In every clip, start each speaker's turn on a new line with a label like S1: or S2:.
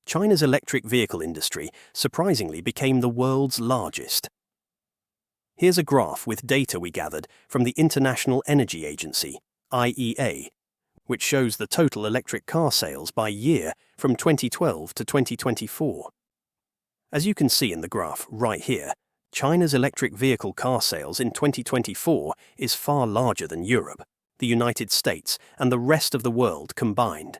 S1: China's electric vehicle industry surprisingly became the world's largest. Here's a graph with data we gathered from the International Energy Agency, IEA, which shows the total electric car sales by year from 2012 to 2024. As you can see in the graph right here, China's electric vehicle car sales in 2024 is far larger than Europe, the United States, and the rest of the world combined.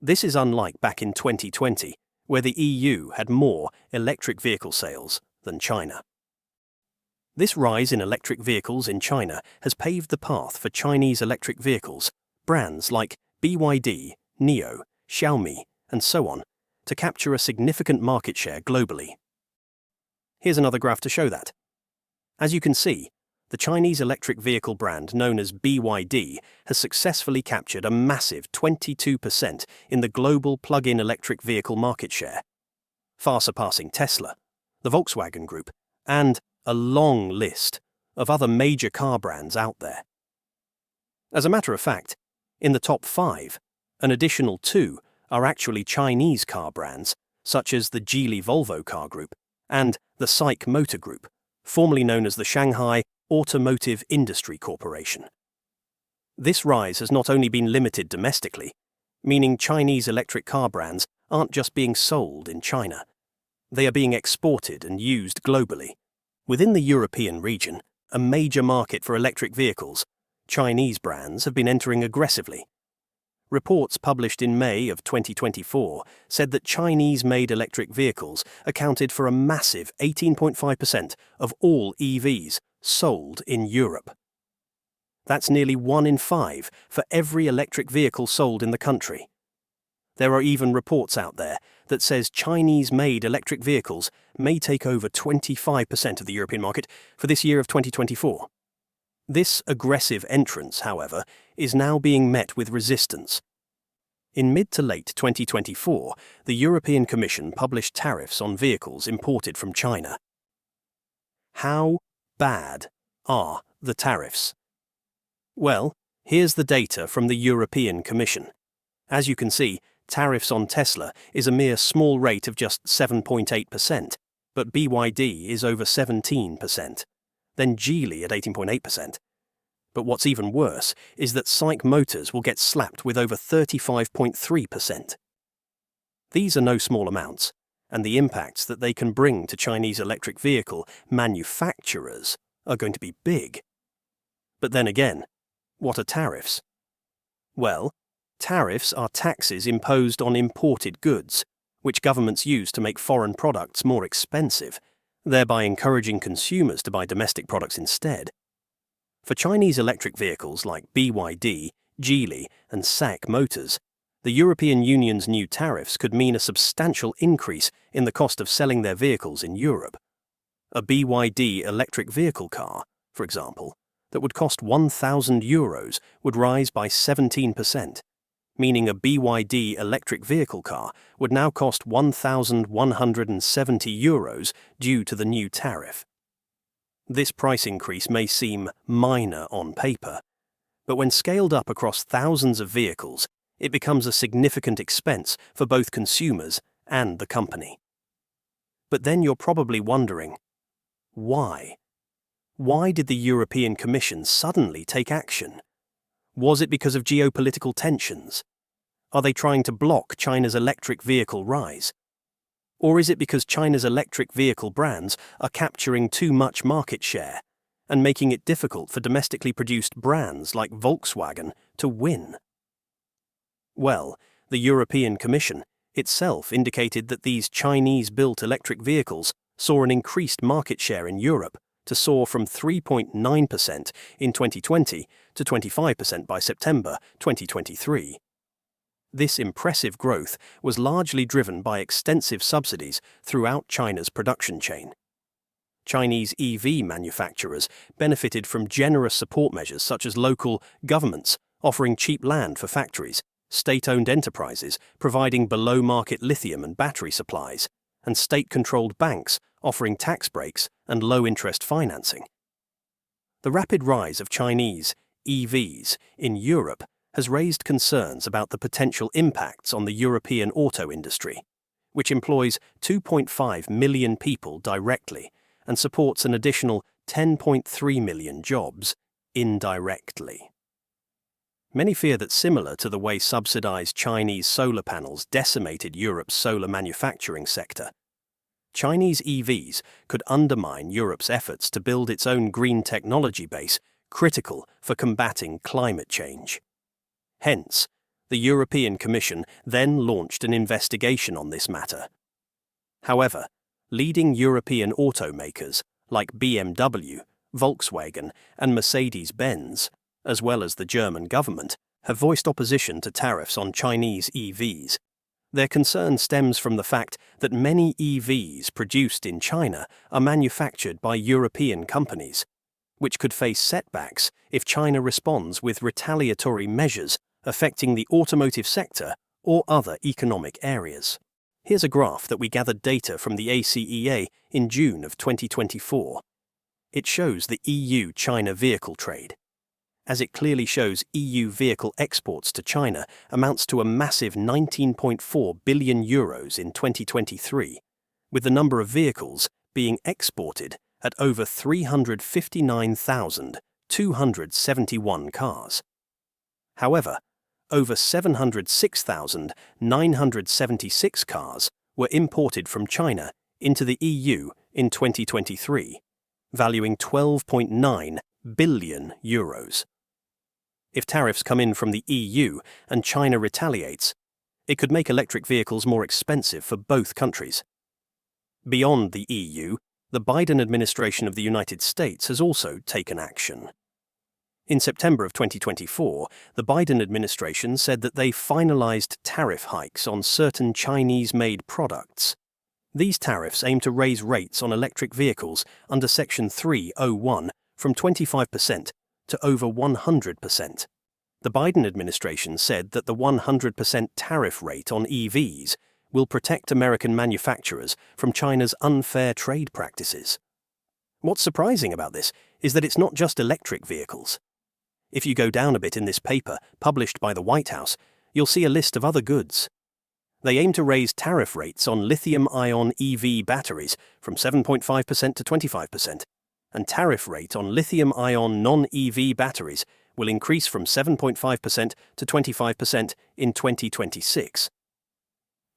S1: This is unlike back in 2020, where the EU had more electric vehicle sales than China. This rise in electric vehicles in China has paved the path for Chinese electric vehicles, brands like BYD, NIO, Xiaomi, and so on, to capture a significant market share globally. Here's another graph to show that. As you can see, the Chinese electric vehicle brand known as BYD has successfully captured a massive 22% in the global plug-in electric vehicle market share, far surpassing Tesla, the Volkswagen Group, and a long list of other major car brands out there. As a matter of fact, in the top 5, an additional 2 are actually Chinese car brands, such as the Geely Volvo car group and the SAIC Motor Group, formerly known as the Shanghai Automotive Industry Corporation. This rise has not only been limited domestically, meaning Chinese electric car brands aren't just being sold in China. They are being exported and used globally. Within the European region, a major market for electric vehicles, Chinese brands have been entering aggressively. Reports published in May of 2024 said that Chinese-made electric vehicles accounted for a massive 18.5% of all EVs sold in Europe. That's nearly 1 in 5 for every electric vehicle sold in the country. There are even reports out there that says Chinese-made electric vehicles may take over 25% of the European market for this year of 2024. This aggressive entrance, however, is now being met with resistance. In mid to late 2024, the European Commission published tariffs on vehicles imported from China. How bad are the tariffs? Well, here's the data from the European Commission. As you can see, tariffs on Tesla is a mere small rate of just 7.8%, but BYD is over 17%, then Geely at 18.8%. But what's even worse is that SAIC Motors will get slapped with over 35.3%. These are no small amounts, and the impacts that they can bring to Chinese electric vehicle manufacturers are going to be big. But then again, what are tariffs? Well, tariffs are taxes imposed on imported goods, which governments use to make foreign products more expensive, thereby encouraging consumers to buy domestic products instead. For Chinese electric vehicles like BYD, Geely, and SAIC Motors, the European Union's new tariffs could mean a substantial increase in the cost of selling their vehicles in Europe. A BYD electric vehicle car, for example, that would cost €1,000 would rise by 17%, meaning a BYD electric vehicle car would now cost €1,170 due to the new tariff. This price increase may seem minor on paper, but when scaled up across thousands of vehicles, it becomes a significant expense for both consumers and the company. But then you're probably wondering, why? Why did the European Commission suddenly take action? Was it because of geopolitical tensions? Are they trying to block China's electric vehicle rise? Or is it because China's electric vehicle brands are capturing too much market share and making it difficult for domestically produced brands like Volkswagen to win? Well, the European Commission itself indicated that these Chinese-built electric vehicles saw an increased market share in Europe to soar from 3.9% in 2020 to 25% by September 2023. This impressive growth was largely driven by extensive subsidies throughout China's production chain. Chinese EV manufacturers benefited from generous support measures such as local governments offering cheap land for factories, state-owned enterprises providing below-market lithium and battery supplies, and state-controlled banks offering tax breaks and low-interest financing. The rapid rise of Chinese EVs in Europe has raised concerns about the potential impacts on the European auto industry, which employs 2.5 million people directly and supports an additional 10.3 million jobs indirectly. Many fear that, similar to the way subsidized Chinese solar panels decimated Europe's solar manufacturing sector, Chinese EVs could undermine Europe's efforts to build its own green technology base critical for combating climate change. Hence, the European Commission then launched an investigation on this matter. However, leading European automakers like BMW, Volkswagen, and Mercedes-Benz, as well as the German government, have voiced opposition to tariffs on Chinese EVs. Their concern stems from the fact that many EVs produced in China are manufactured by European companies, which could face setbacks if China responds with retaliatory measures affecting the automotive sector or other economic areas. Here's a graph that we gathered data from the ACEA in June of 2024. It shows the EU-China vehicle trade. As it clearly shows, EU vehicle exports to China amounts to a massive 19.4 billion euros in 2023, with the number of vehicles being exported at over 359,271 cars. However, over 706,976 cars were imported from China into the EU in 2023, valuing 12.9 billion euros. If tariffs come in from the EU and China retaliates, it could make electric vehicles more expensive for both countries. Beyond the EU, the Biden administration of the United States has also taken action. In September of 2024, the Biden administration said that they finalized tariff hikes on certain Chinese-made products. These tariffs aim to raise rates on electric vehicles under Section 301 from 25% to over 100%. The Biden administration said that the 100% tariff rate on EVs will protect American manufacturers from China's unfair trade practices. What's surprising about this is that it's not just electric vehicles. If you go down a bit in this paper, published by the White House, you'll see a list of other goods. They aim to raise tariff rates on lithium-ion EV batteries from 7.5% to 25%, and tariff rate on lithium-ion non-EV batteries will increase from 7.5% to 25% in 2026.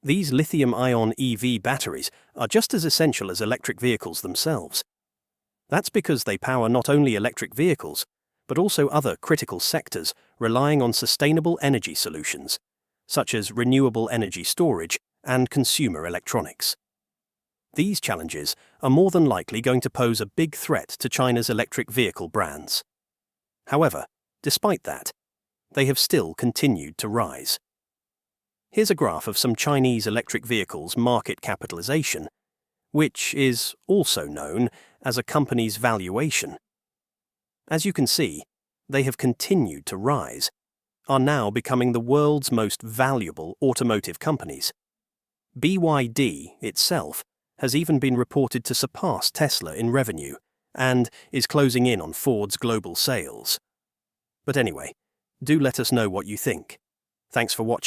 S1: These lithium-ion EV batteries are just as essential as electric vehicles themselves. That's because they power not only electric vehicles, but also other critical sectors relying on sustainable energy solutions, such as renewable energy storage and consumer electronics. These challenges are more than likely going to pose a big threat to China's electric vehicle brands. However, despite that, they have still continued to rise. Here's a graph of some Chinese electric vehicles' market capitalization, which is also known as a company's valuation. As you can see, they have continued to rise, are now becoming the world's most valuable automotive companies. BYD itself has even been reported to surpass Tesla in revenue and is closing in on Ford's global sales. But anyway, do let us know what you think. Thanks for watching.